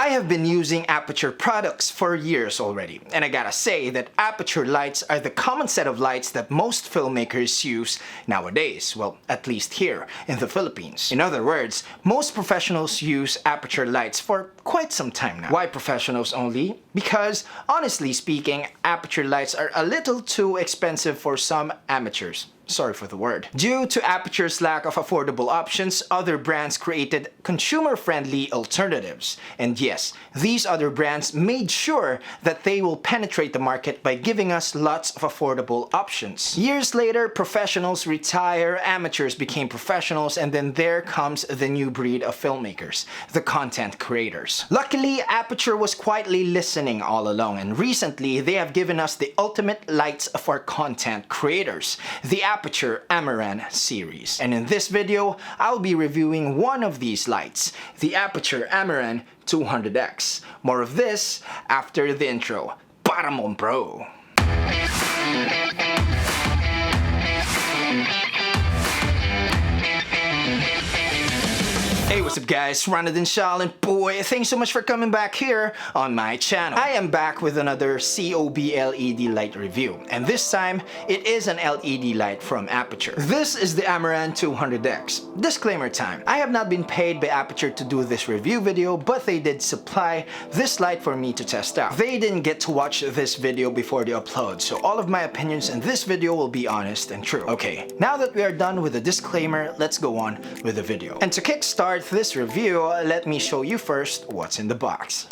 I have been using Aputure products for years already, and I gotta say that Aputure lights are the common set of lights that most filmmakers use nowadays, well, at least here in the Philippines. In other words, most professionals use Aputure lights for quite some time now. Why professionals only? Because, honestly speaking, Aputure lights are a little too expensive for some amateurs. Sorry for the word. Due to Aputure's lack of affordable options, other brands created consumer-friendly alternatives. And yes, these other brands made sure that they will penetrate the market by giving us lots of affordable options. Years later, professionals retire, amateurs became professionals, and then there comes the new breed of filmmakers, the content creators. Luckily, Aputure was quietly listening all along, and recently they have given us the ultimate lights for content creators, the Aputure Amaran series. And in this video, I'll be reviewing one of these lights, the Aputure Amaran 200X. More of this after the intro. Para mo, bro! Hey, what's up guys, ryanaudencial, and boy, thanks so much for coming back here on my channel. I am back with another COB LED light review, and this time, it is an LED light from Aputure. This is the Amaran 200X. Disclaimer time, I have not been paid by Aputure to do this review video, but they did supply this light for me to test out. They didn't get to watch this video before the upload, so all of my opinions in this video will be honest and true. Okay, now that we are done with the disclaimer, let's go on with the video. And to kickstart this review, let me show you first what's in the box.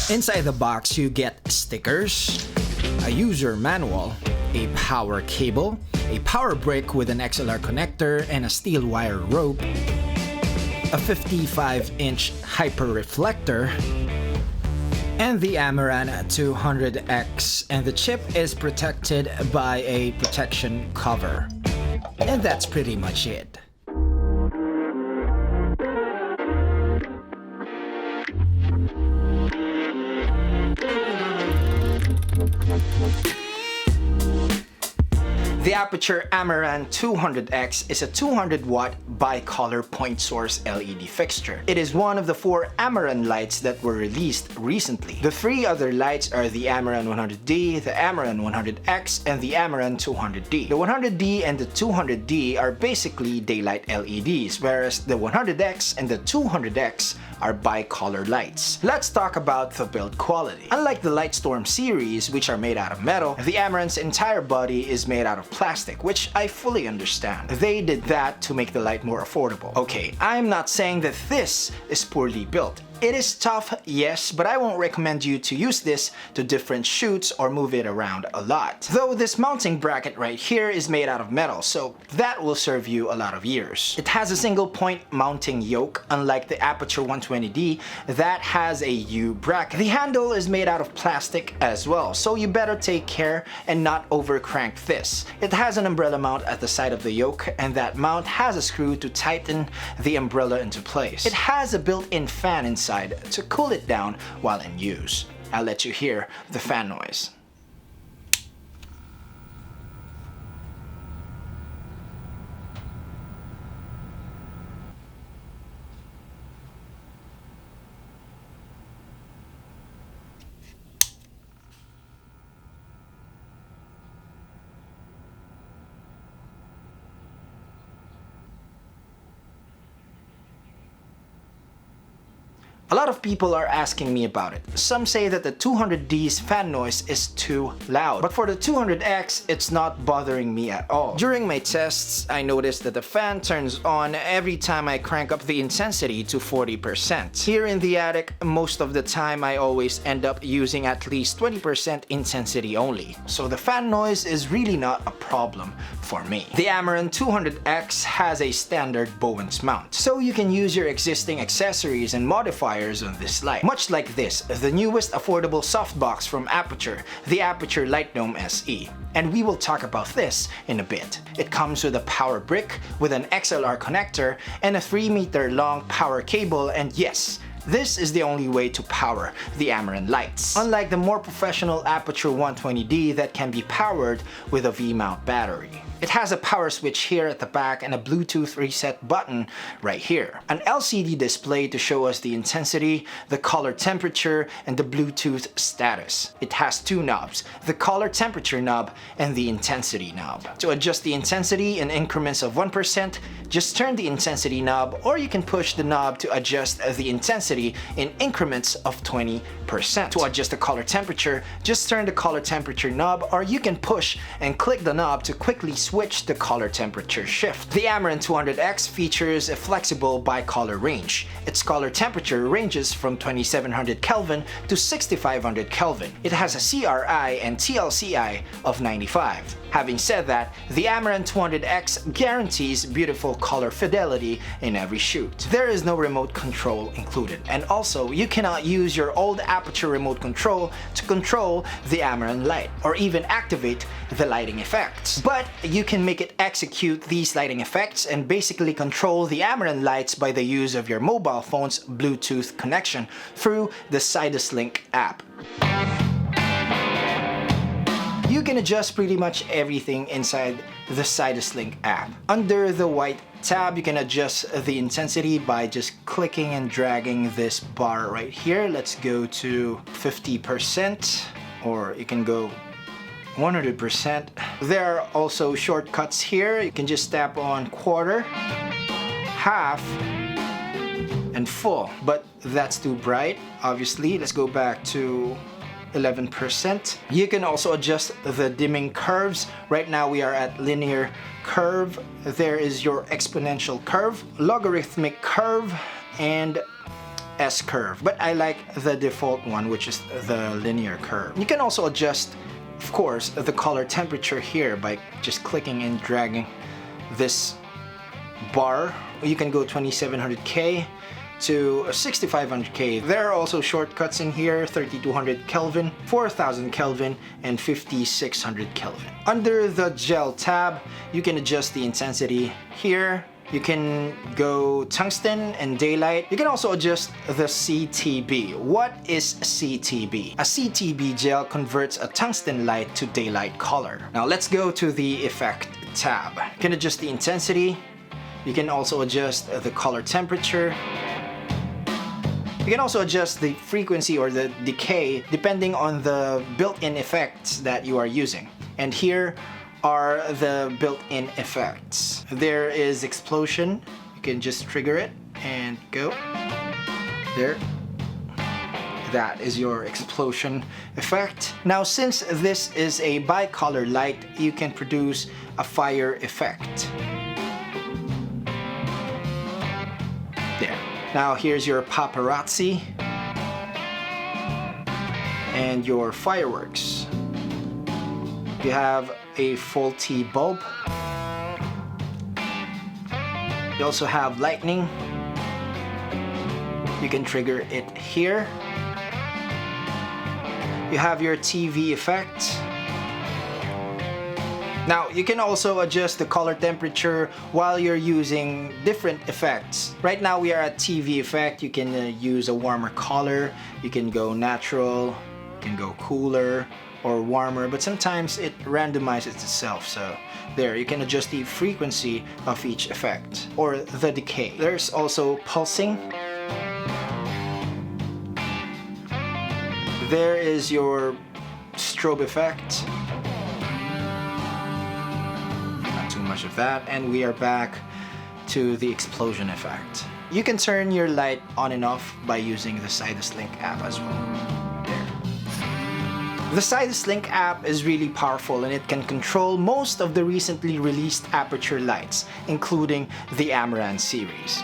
Inside the box, you get stickers, a user manual, a power cable, a power brick with an XLR connector and a steel wire rope, a 55-inch hyper reflector, and the Amaran 200X, and the chip is protected by a protection cover. And that's pretty much it. The Aputure Amaran 200X is a 200-watt bicolor point source LED fixture. It is one of the 4 Amaran lights that were released recently. The 3 other lights are the Amaran 100D, the Amaran 100X, and the Amaran 200D. The 100D and the 200D are basically daylight LEDs, whereas the 100X and the 200X are bicolor lights. Let's talk about the build quality. Unlike the Lightstorm series, which are made out of metal, the Amaran's entire body is made out of plastic, which I fully understand. They did that to make the light more affordable. Okay, I'm not saying that this is poorly built. It is tough, yes, but I won't recommend you to use this to different shoots or move it around a lot. Though this mounting bracket right here is made out of metal, so that will serve you a lot of years. It has a single point mounting yoke, unlike the Aputure 120D that has a U bracket. The handle is made out of plastic as well, so you better take care and not overcrank this. It has an umbrella mount at the side of the yoke, and that mount has a screw to tighten the umbrella into place. It has a built-in fan inside to cool it down while in use. I'll let you hear the fan noise. A lot of people are asking me about it. Some say that the 200D's fan noise is too loud, but for the 200X, it's not bothering me at all. During my tests, I noticed that the fan turns on every time I crank up the intensity to 40%. Here in the attic, most of the time I always end up using at least 20% intensity only, so the fan noise is really not a problem for me. The Amaran 200X has a standard Bowens mount, so you can use your existing accessories and modifiers on this light. Much like this, the newest affordable softbox from Aputure, the Aputure Lightdome SE. And we will talk about this in a bit. It comes with a power brick with an XLR connector and a 3-meter long power cable, and yes, This is the only way to power the Amaran lights. Unlike the more professional Aputure 120D that can be powered with a V-mount battery. It has a power switch here at the back and a Bluetooth reset button right here. An LCD display to show us the intensity, the color temperature, and the Bluetooth status. It has two knobs, the color temperature knob and the intensity knob. To adjust the intensity in increments of 1%, just turn the intensity knob, or you can push the knob to adjust the intensity in increments of 20%. To adjust the color temperature, just turn the color temperature knob, or you can push and click the knob to quickly switch the color temperature shift. The Amaran 200X features a flexible bicolor range. Its color temperature ranges from 2700 Kelvin to 6500 Kelvin. It has a CRI and TLCI of 95. Having said that, the Amaran 200X guarantees beautiful color fidelity in every shoot. There is no remote control included, and also you cannot use your old Aputure remote control to control the Amaran light or even activate the lighting effects. But you can make it execute these lighting effects and basically control the Amaran lights by the use of your mobile phone's Bluetooth connection through the Sidus Link app. You can adjust pretty much everything inside the Sidus Link app. Under the white tab, you can adjust the intensity by just clicking and dragging this bar right here. Let's go to 50%, or you can go 100%. There are also shortcuts here. You can just tap on quarter, half, and full, but that's too bright, obviously. Let's go back to 11%. You can also adjust the dimming curves. Right now we are at linear curve. There is your exponential curve, logarithmic curve, and S curve. But I like the default one, which is the linear curve. You can also adjust, of course, the color temperature here by just clicking and dragging this bar. You can go 2700K to 6500K. There are also shortcuts in here, 3200 Kelvin, 4000 Kelvin, and 5600 Kelvin. Under the gel tab, you can adjust the intensity here. You can go tungsten and daylight. You can also adjust the CTB. What is CTB? A CTB gel converts a tungsten light to daylight color. Now let's go to the effect tab. You can adjust the intensity. You can also adjust the color temperature. You can also adjust the frequency or the decay depending on the built-in effects that you are using. And here are the built-in effects. There is explosion. You can just trigger it and go. There. That is your explosion effect. Now, since this is a bicolor light, you can produce a fire effect. There. Now here's your paparazzi and your fireworks. You have a faulty bulb. You also have lightning. You can trigger it here. You have your TV effect. Now, you can also adjust the color temperature while you're using different effects. Right now we are at TV effect. You can use a warmer color. You can go natural, you can go cooler or warmer, but sometimes it randomizes itself. So there, you can adjust the frequency of each effect or the decay. There's also pulsing. There is your strobe effect. Much of that, and we are back to the explosion effect. You can turn your light on and off by using the Sidus Link app as well. There. The Sidus Link app is really powerful, and it can control most of the recently released Aputure lights, including the Amaran series.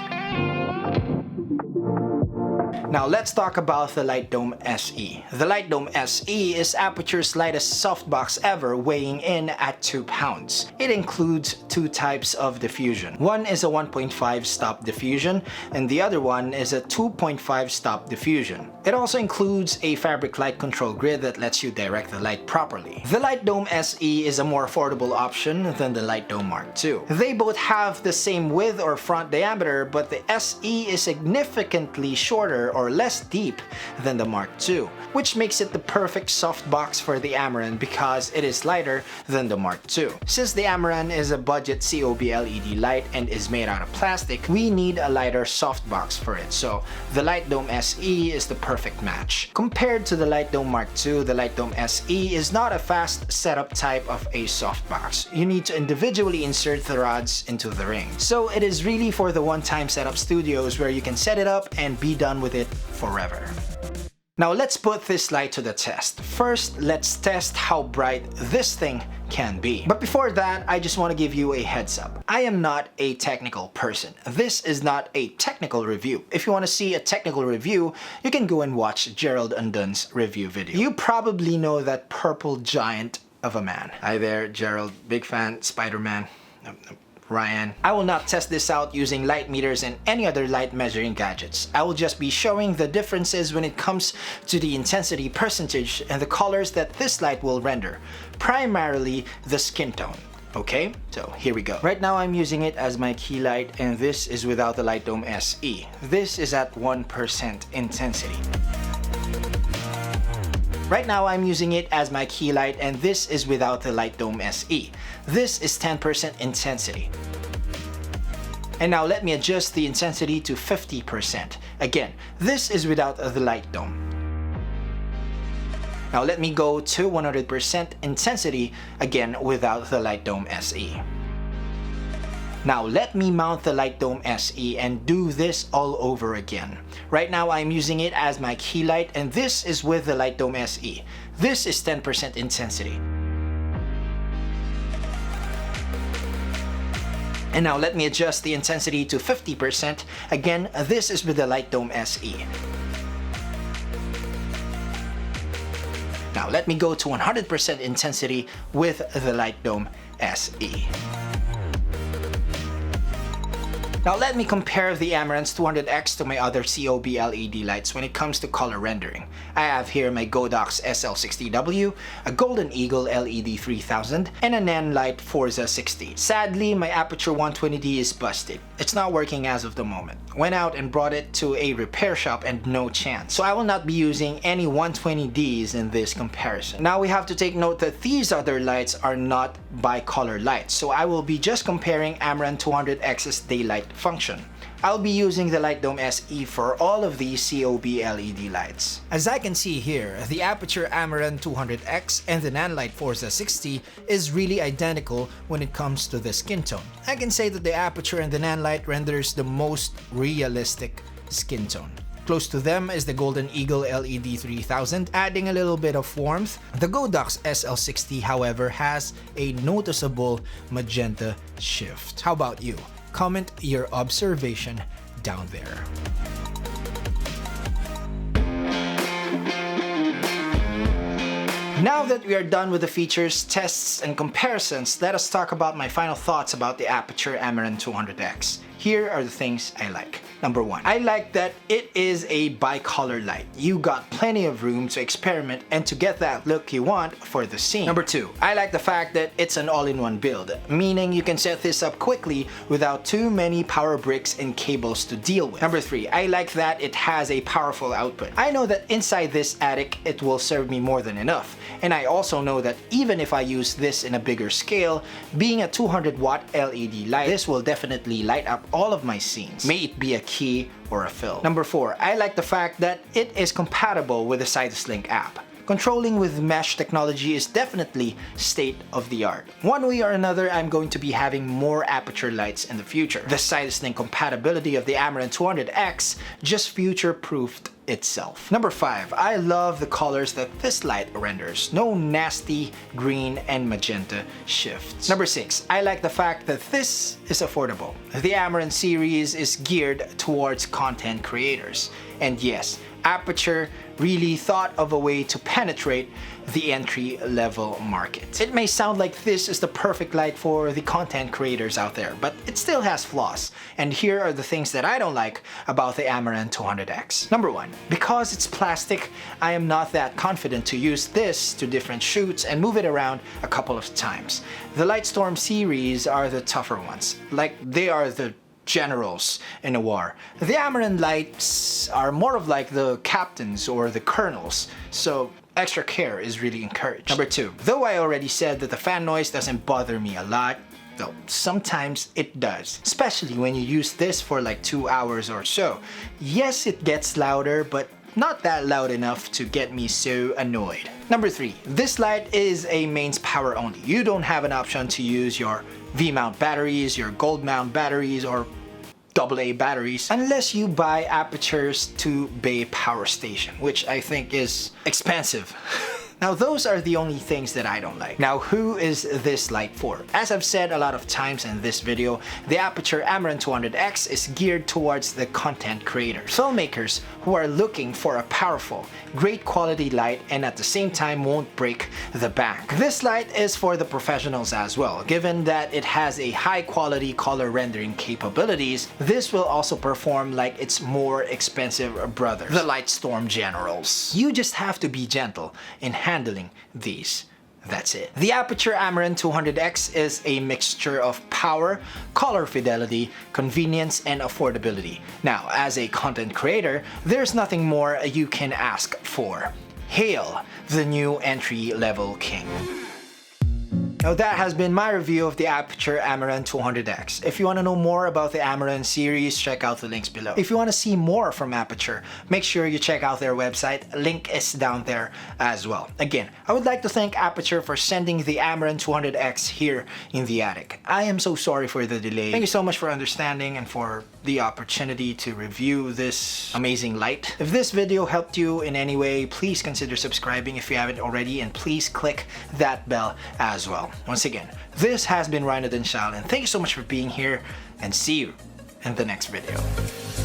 Now let's talk about the Light Dome SE. The Light Dome SE is Aputure's lightest softbox ever, weighing in at 2 pounds. It includes two types of diffusion. One is a 1.5 stop diffusion, and the other one is a 2.5 stop diffusion. It also includes a fabric light control grid that lets you direct the light properly. The Light Dome SE is a more affordable option than the Light Dome Mark II. They both have the same width or front diameter, but the SE is significantly shorter or or less deep than the Mark II, which makes it the perfect softbox for the Amaran because it is lighter than the Mark II. Since the Amaran is a budget COB LED light and is made out of plastic, we need a lighter softbox for it, so the Light Dome SE is the perfect match. Compared to the Light Dome Mark II, the Light Dome SE is not a fast setup type of a softbox. You need to individually insert the rods into the ring. So it is really for the one-time setup studios where you can set it up and be done with it forever. Now let's put this light to the test. First, let's test how bright this thing can be. But before that, I just want to give you a heads up. I am not a technical person. This is not a technical review. If you want to see a technical review, you can go and watch Gerald Undun's review video. You probably know that purple giant of a man. Hi there, Gerald. Big fan, Spider-Man. Ryan. I will not test this out using light meters and any other light measuring gadgets. I will just be showing the differences when it comes to the intensity percentage and the colors that this light will render, primarily the skin tone. Okay, so here we go. Right now I'm using it as my key light, and this is without the Light Dome SE. This is at 1% intensity. Right now I'm using it as my key light, and this is without the Light Dome SE. This is 10% intensity. And now let me adjust the intensity to 50%. Again, this is without the Light Dome. Now let me go to 100% intensity, again without the Light Dome SE. Now let me mount the Light Dome SE and do this all over again. Right now I'm using it as my key light, and this is with the Light Dome SE. This is 10% intensity. And now let me adjust the intensity to 50%. Again, this is with the Light Dome SE. Now let me go to 100% intensity with the Light Dome SE. Now let me compare the Amaran 200X to my other COB LED lights when it comes to color rendering. I have here my Godox SL60W, a Golden Eagle LED 3000, and a Nanlite Forza 60. Sadly, my Aputure 120D is busted. It's not working as of the moment. Went out and brought it to a repair shop and no chance. So I will not be using any 120Ds in this comparison. Now we have to take note that these other lights are not bicolor lights, so I will be just comparing Amaran 200X's daylight function. I'll be using the Light Dome SE for all of these COB LED lights. As I can see here, the Aputure Amaran 200X and the Nanlite Forza 60 is really identical when it comes to the skin tone. I can say that the Aputure and the Nanlite renders the most realistic skin tone. Close to them is the Golden Eagle LED 3000, adding a little bit of warmth. The Godox SL60, however, has a noticeable magenta shift. How about you? Comment your observation down there. Now that we are done with the features, tests, and comparisons, let us talk about my final thoughts about the Aputure Amaran 200X. Here are the things I like. Number one, I like that it is a bicolor light. You got plenty of room to experiment and to get that look you want for the scene. Number two, I like the fact that it's an all-in-one build, meaning you can set this up quickly without too many power bricks and cables to deal with. Number three, I like that it has a powerful output. I know that inside this attic it will serve me more than enough, and I also know that even if I use this in a bigger scale, being a 200-watt LED light, this will definitely light up all of my scenes, may it be a key or a fill. Number four, I like the fact that it is compatible with the Cytoslink app. Controlling with mesh technology is definitely state of the art. One way or another, I'm going to be having more Aputure lights in the future. The Cytoslink compatibility of the Amaran 200X just future-proofed itself. Number five, I love the colors that this light renders. No nasty green and magenta shifts. Number six, I like the fact that this is affordable. The Amaran series is geared towards content creators. And yes, Aputure really thought of a way to penetrate the entry-level market. It may sound like this is the perfect light for the content creators out there, but it still has flaws. And here are the things that I don't like about the Amaran 200X. Number one, because it's plastic, I am not that confident to use this to different shoots and move it around a couple of times. The Lightstorm series are the tougher ones. Like, they are the generals in a war. The Amaran lights are more of like the captains or the colonels, so extra care is really encouraged. Number 2, though I already said that the fan noise doesn't bother me a lot, though sometimes it does, especially when you use this for like 2 hours or so. Yes, it gets louder, but not that loud enough to get me so annoyed. Number 3, this light is a mains power only. You don't have an option to use your V-mount batteries, your gold mount batteries, or AA batteries unless you buy Aputure's 2-bay power station, which I think is expensive. Now those are the only things that I don't like. Now who is this light for? As I've said a lot of times in this video, the Aputure Amaran 200X is geared towards the content creators, filmmakers who are looking for a powerful, great quality light and at the same time won't break the bank. This light is for the professionals as well. Given that it has a high quality color rendering capabilities, this will also perform like its more expensive brother, the Lightstorm Generals. You just have to be gentle in handling these. That's it. The Aputure Amaran 200X is a mixture of power, color fidelity, convenience, and affordability. Now, as a content creator, there's nothing more you can ask for. Hail the new entry-level king. Now that has been my review of the Aputure Amaran 200X. If you want to know more about the Amaran series, check out the links below. If you want to see more from Aputure, make sure you check out their website. Link is down there as well. Again, I would like to thank Aputure for sending the Amaran 200X here in the attic. I am so sorry for the delay. Thank you so much for understanding and for the opportunity to review this amazing light. If this video helped you in any way, please consider subscribing if you haven't already, and please click that bell as well. Once again, this has been ryanaudencial, and thank you so much for being here, and see you in the next video.